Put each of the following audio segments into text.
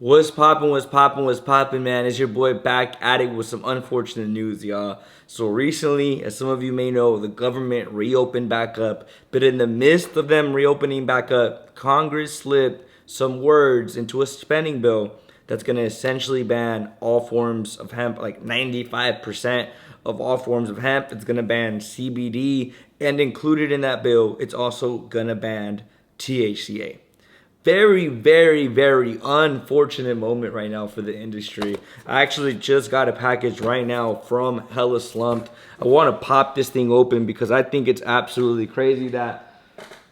What's poppin', what's poppin', what's poppin', man? It's your boy back at it with some unfortunate news, y'all. So recently, as some of you may know, the government reopened back up. But in the midst of them reopening back up, Congress slipped some words into a spending bill that's gonna essentially ban all forms of hemp, like 95% of all forms of hemp. It's gonna ban CBD, and included in that bill, it's also gonna ban THCA. Very, very, very unfortunate moment right now for the industry. I actually just got a package right now from Hella Slumped. I want to pop this thing open because I think it's absolutely crazy that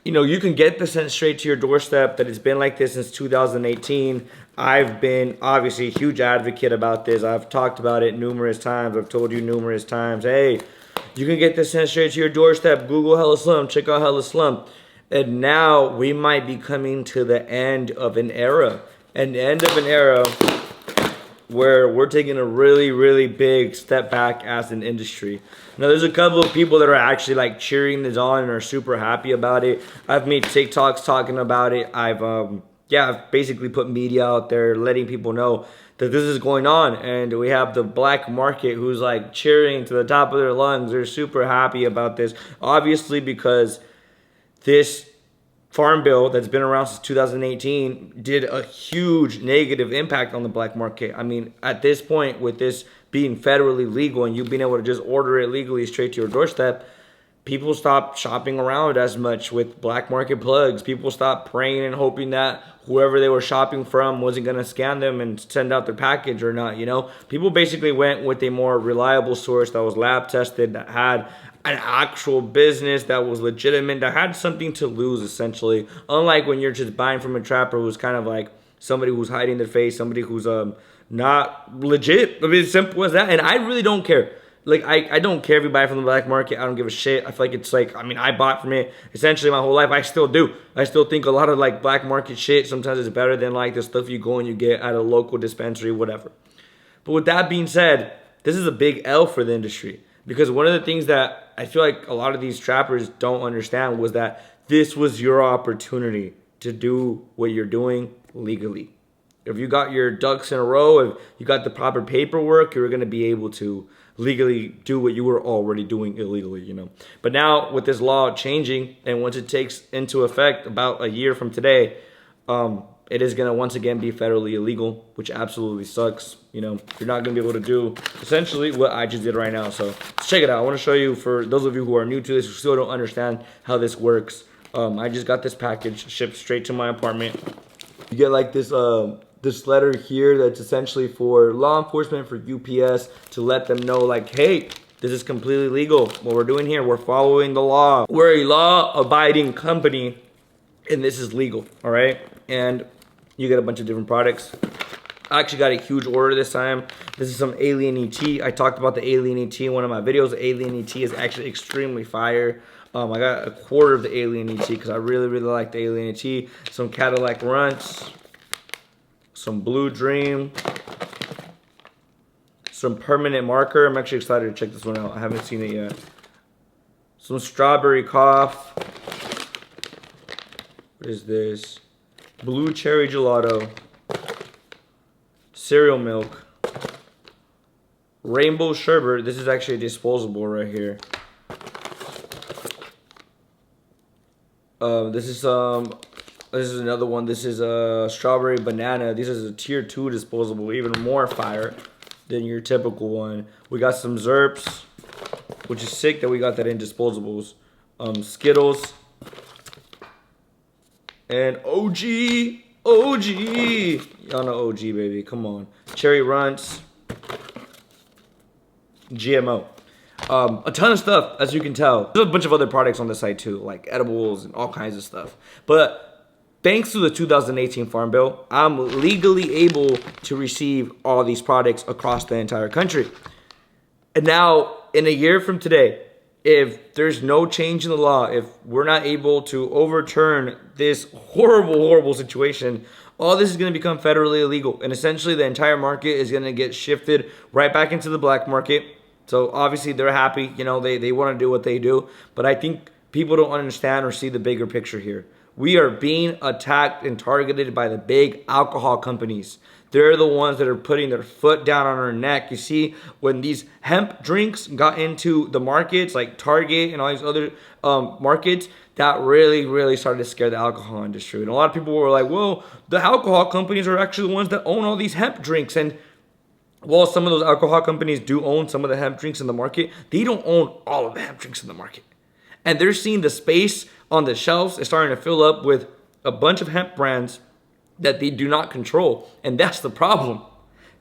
you can get this sent straight to your doorstep, that it's been like this since 2018. I've been obviously a huge advocate about this. I've talked about it numerous times. I've told you numerous times, hey, you can get this sent straight to your doorstep. Google Hella Slump, check out Hella Slump. And now we might be coming to the end of an end of an era where we're taking a really, really big step back as an industry. Now, there's a couple of people that are actually like cheering this on and are super happy about it. I've made TikToks talking about it. I've basically put media out there letting people know that this is going on. And we have the black market who's like cheering to the top of their lungs. They're super happy about this, obviously, because this farm bill that's been around since 2018 did a huge negative impact on the black market. I mean, at this point, with this being federally legal and you being able to just order it legally straight to your doorstep, people stopped shopping around as much with black market plugs. People stopped praying and hoping that whoever they were shopping from wasn't going to scam them and send out their package or not. People basically went with a more reliable source that was lab tested, that had an actual business, that was legitimate, that had something to lose, essentially. Unlike when you're just buying from a trapper who's kind of like somebody who's hiding their face, somebody who's not legit. I mean, it's simple as that. And I really don't care. Like, I don't care if you buy from the black market. I don't give a shit. I feel like it's like, I mean, I bought from it essentially my whole life. I still do. I still think a lot of like black market shit sometimes is better than like the stuff you go and you get at a local dispensary, whatever. But with that being said, this is a big L for the industry. Because one of the things that I feel like a lot of these trappers don't understand was that this was your opportunity to do what you're doing legally. If you got your ducks in a row, if you got the proper paperwork, you're going to be able to legally do what you were already doing illegally. But now with this law changing, and once it takes into effect about a year from today, it is going to once again be federally illegal, which absolutely sucks. You're not going to be able to do essentially what I just did right now. So let's check it out. I want to show you, for those of you who are new to this, who still don't understand how this works. I just got this package shipped straight to my apartment. You get like this letter here that's essentially for law enforcement, for UPS, to let them know like, hey, this is completely legal. What we're doing here, we're following the law. We're a law-abiding company, and this is legal, all right? And you get a bunch of different products. I actually got a huge order this time. This is some Alien ET. I talked about the Alien ET in one of my videos. The Alien ET is actually extremely fire. I got a quarter of the Alien ET because I really, really like the Alien ET. Some Cadillac Runts. Some Blue Dream. Some Permanent Marker. I'm actually excited to check this one out. I haven't seen it yet. Some Strawberry Cough. What is this? Blue Cherry Gelato. Cereal Milk. Rainbow Sherbet. This is actually disposable right here. This is another one. This is a Strawberry Banana. This is a tier 2 disposable, even more fire than your typical one. We got some Zerps, which is sick that we got that in disposables. Skittles. And OG. Y'all know OG, baby. Come on. Cherry Runts. GMO. A ton of stuff, as you can tell. There's a bunch of other products on the site too, like edibles and all kinds of stuff. But thanks to the 2018 Farm Bill, I'm legally able to receive all these products across the entire country. And now, in a year from today, if there's no change in the law, if we're not able to overturn this horrible, horrible situation, all this is going to become federally illegal. And essentially, the entire market is going to get shifted right back into the black market. So obviously, they're happy. They want to do what they do. But I think people don't understand or see the bigger picture here. We are being attacked and targeted by the big alcohol companies. They're the ones that are putting their foot down on our neck. You see, when these hemp drinks got into the markets, like Target and all these other markets, that really, really started to scare the alcohol industry. And a lot of people were like, well, the alcohol companies are actually the ones that own all these hemp drinks. And while some of those alcohol companies do own some of the hemp drinks in the market, they don't own all of the hemp drinks in the market. And they're seeing the space on the shelves is starting to fill up with a bunch of hemp brands that they do not control. And that's the problem.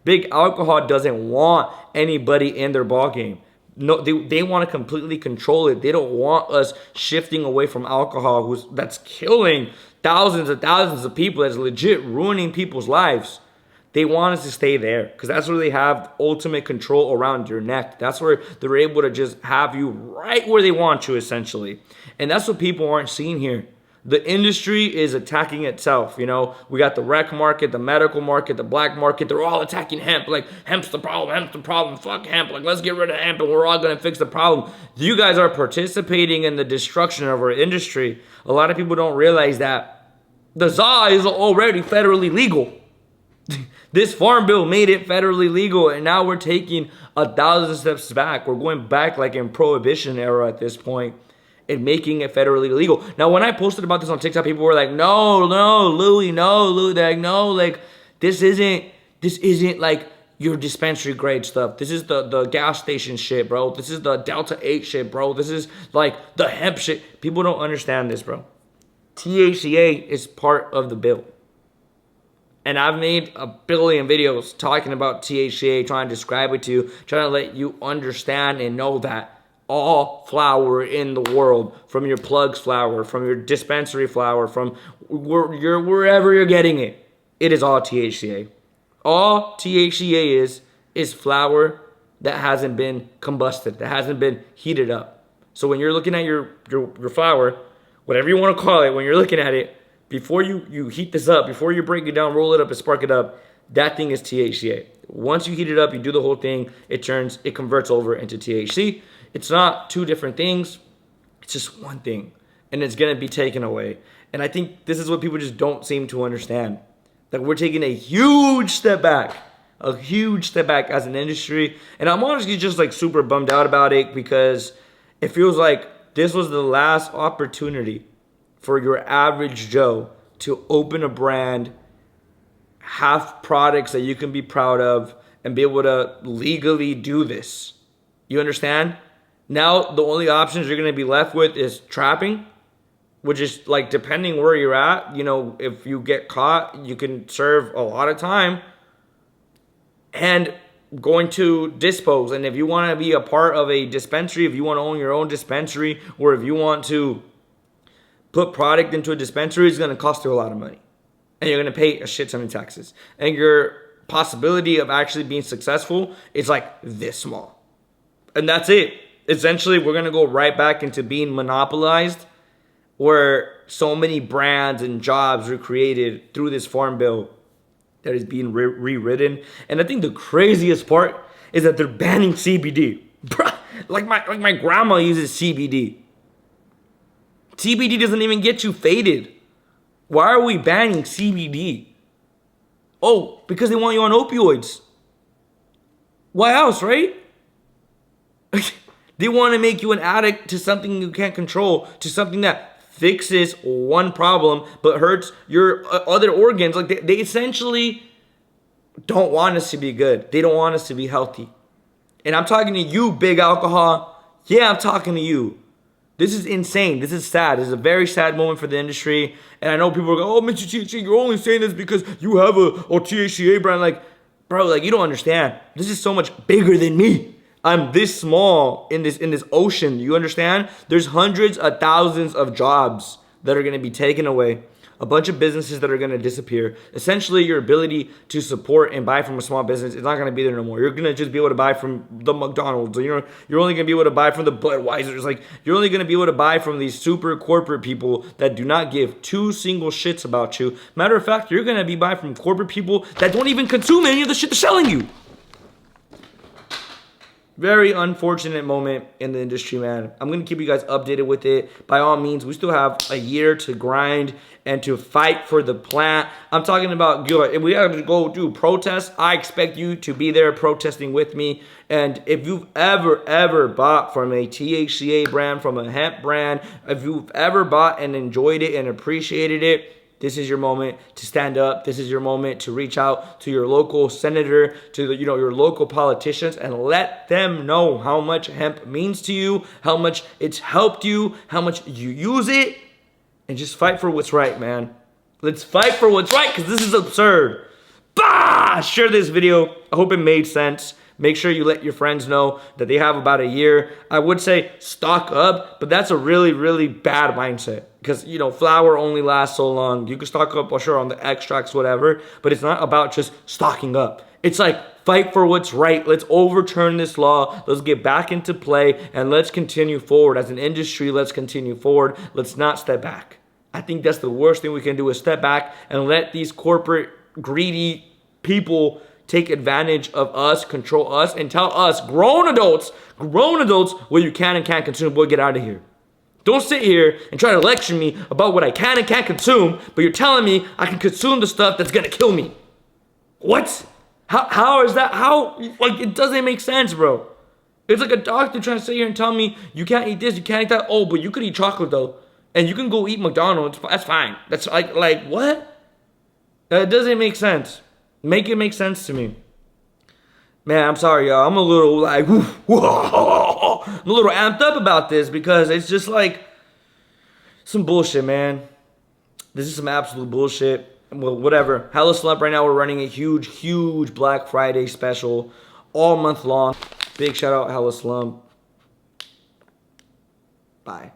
Big alcohol doesn't want anybody in their ball game. No, they want to completely control it. They don't want us shifting away from alcohol that's killing thousands and thousands of people, that's legit ruining people's lives. They want us to stay there because that's where they have ultimate control around your neck. That's where they're able to just have you right where they want you, essentially. And that's what people aren't seeing here. The industry is attacking itself. You know, we got the rec market, the medical market, the black market. They're all attacking hemp. Like, hemp's the problem, fuck hemp. Like, let's get rid of hemp and we're all going to fix the problem. You guys are participating in the destruction of our industry. A lot of people don't realize that the ZA is already federally legal. This farm bill made it federally legal, and now we're taking 1,000 steps back. We're going back like in prohibition era at this point and making it federally legal. Now, when I posted about this on TikTok, people were like, no, Louis, they're like, no, like, this isn't like your dispensary grade stuff. This is the gas station shit, bro. This is the Delta 8 shit, bro. This is like the hemp shit. People don't understand this, bro. THCA is part of the bill. And I've made a billion videos talking about THCA, trying to describe it to you, trying to let you understand and know that all flower in the world, from your plugs flower, from your dispensary flower, from wherever you're getting it, it is all THCA. All THCA is flower that hasn't been combusted, that hasn't been heated up. So when you're looking at your flower, whatever you want to call it, when you're looking at it, before you heat this up, before you break it down, roll it up and spark it up, that thing is THCA. Once you heat it up, you do the whole thing, it converts over into THC. It's not two different things. It's just one thing. And it's going to be taken away. And I think this is what people just don't seem to understand. That we're taking a huge step back. A huge step back as an industry. And I'm honestly just like super bummed out about it because it feels like this was the last opportunity for your average Joe to open a brand, have products that you can be proud of, and be able to legally do this. You understand? Now, the only options you're going to be left with is trapping, which is like, depending where you're at, you know, if you get caught, you can serve a lot of time, and going to dispose. And if you want to be a part of a dispensary, if you want to own your own dispensary, or if you want to put product into a dispensary, it's going to cost you a lot of money. And you're going to pay a shit ton of taxes. And your possibility of actually being successful is like this small. And that's it. Essentially, we're going to go right back into being monopolized, where so many brands and jobs were created through this farm bill that is being rewritten. And I think the craziest part is that they're banning CBD. Bruh, like my grandma uses CBD. CBD doesn't even get you faded. Why are we banning CBD? Oh, because they want you on opioids. Why else, right? They want to make you an addict to something you can't control, to something that fixes one problem but hurts your other organs. Like they essentially don't want us to be good. They don't want us to be healthy. And I'm talking to you, big alcohol. Yeah, I'm talking to you. This is insane. This is sad. This is a very sad moment for the industry. And I know people are going, oh, Mr. THCA, you're only saying this because you have a THCA brand. Like, bro, like, you don't understand. This is so much bigger than me. I'm this small in this ocean. You understand? There's hundreds of thousands of jobs that are going to be taken away. A bunch of businesses that are going to disappear. Essentially, your ability to support and buy from a small business is not going to be there no more. You're going to just be able to buy from the McDonald's. You're only going to be able to buy from the Budweisers. Like, you're only going to be able to buy from these super corporate people that do not give two single shits about you. Matter of fact, you're going to be buying from corporate people that don't even consume any of the shit they're selling you. Very unfortunate moment in the industry, man. I'm going to keep you guys updated with it. By all means, we still have a year to grind and to fight for the plant. I'm talking about, if we have to go do protests, I expect you to be there protesting with me. And if you've ever bought from a THCA brand, from a hemp brand, if you've ever bought and enjoyed it and appreciated it, this is your moment to stand up. This is your moment to reach out to your local senator, to your local politicians, and let them know how much hemp means to you, how much it's helped you, how much you use it, and just fight for what's right, man. Let's fight for what's right, because this is absurd. Bah! Share this video. I hope it made sense. Make sure you let your friends know that they have about a year. I would say stock up, but that's a really, really bad mindset. Because, flower only lasts so long. You can stock up, sure, on the extracts, whatever. But it's not about just stocking up. It's like, fight for what's right. Let's overturn this law. Let's get back into play. And let's continue forward. As an industry, let's continue forward. Let's not step back. I think that's the worst thing we can do, is step back and let these corporate, greedy people take advantage of us, control us, and tell us, grown adults, what you can and can't consume. Boy, get out of here. Don't sit here and try to lecture me about what I can and can't consume, but you're telling me I can consume the stuff that's gonna kill me. What? How is that? It doesn't make sense, bro. It's like a doctor trying to sit here and tell me you can't eat this, you can't eat that. Oh, but you could eat chocolate though, and you can go eat McDonald's. That's fine. That's like what? That doesn't make sense. Make it make sense to me. Man, I'm sorry, y'all. I'm a little I'm a little amped up about this because it's just like some bullshit, man. This is some absolute bullshit. Well, whatever. Hella Slump right now, we're running a huge Black Friday special all month long. Big shout out, Hella Slump. Bye.